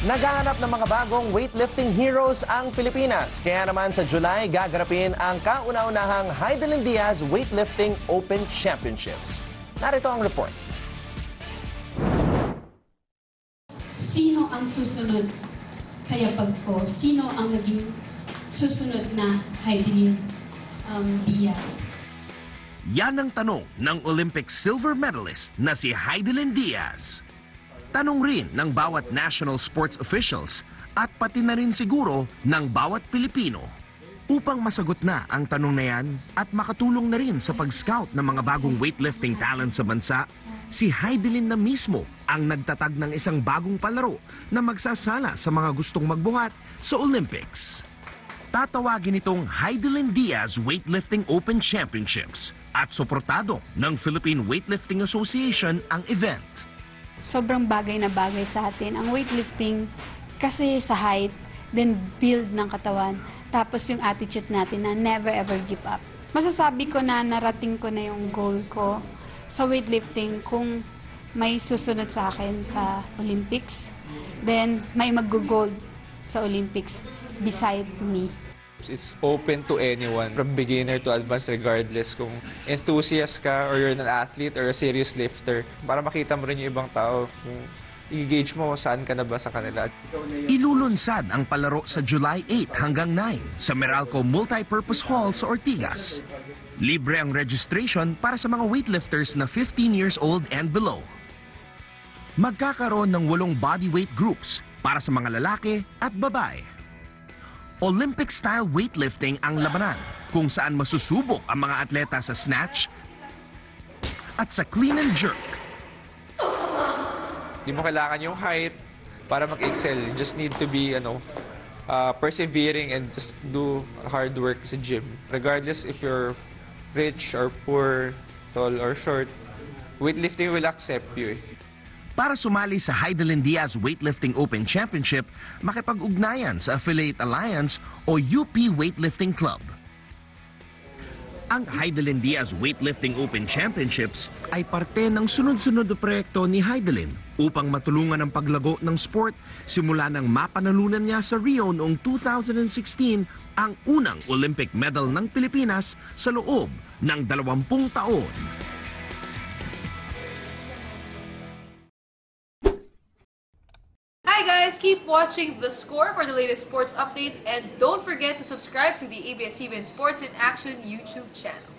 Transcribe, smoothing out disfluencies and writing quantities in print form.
Naghahanap ng mga bagong weightlifting heroes ang Pilipinas. Kaya naman sa July, gagarapin ang kauna-unahang Heidelin Diaz Weightlifting Open Championships. Narito ang report. Sino ang susunod sa yapag ko? Sino ang maging susunod na Heidelin Diaz? Yan ang tanong ng Olympic silver medalist na si Heidelin Diaz. Tanong rin ng bawat national sports officials at pati na rin siguro ng bawat Pilipino. Upang masagot na ang tanong na yan at makatulong na rin sa pag-scout ng mga bagong weightlifting talent sa bansa, si Heidelin na mismo ang nagtatag ng isang bagong palaro na magsasala sa mga gustong magbuhat sa Olympics. Tatawagin itong Heidelin Diaz Weightlifting Open Championships at suportado ng Philippine Weightlifting Association ang event. Sobrang bagay na bagay sa atin ang weightlifting kasi sa height, then build ng katawan, tapos yung attitude natin na never ever give up. Masasabi ko na narating ko na yung goal ko sa weightlifting kung may susunod sa akin sa Olympics, then may mag-gold sa Olympics beside me. It's open to anyone, from beginner to advanced, regardless kung enthusiast ka or you're an athlete or a serious lifter. Para makita mo rin yung ibang tao, kung i-gauge mo saan ka na ba sa kanila. Ilulunsad ang palaro sa July 8 hanggang 9 sa Meralco Multipurpose Hall sa Ortigas. Libre ang registration para sa mga weightlifters na 15 years old and below. Magkakaroon ng 8 bodyweight groups para sa mga lalaki at babae. Olympic-style weightlifting ang labanan kung saan masusubok ang mga atleta sa snatch at sa clean and jerk. Hindi mo kailangan yung height para mag-excel. You just need to be persevering and just do hard work sa gym. Regardless if you're rich or poor, tall or short, weightlifting will accept you. Para sumali sa Heidelin Diaz Weightlifting Open Championship, makipag-ugnayan sa Affiliate Alliance o UP Weightlifting Club. Ang Heidelin Diaz Weightlifting Open Championships ay parte ng sunod-sunod na proyekto ni Heidelin upang matulungan ang paglago ng sport simula nang mapanalunan niya sa Rio noong 2016 ang unang Olympic medal ng Pilipinas sa loob ng 20 taon. Hi guys, keep watching The Score for the latest sports updates and don't forget to subscribe to the ABS-CBN Sports in Action YouTube channel.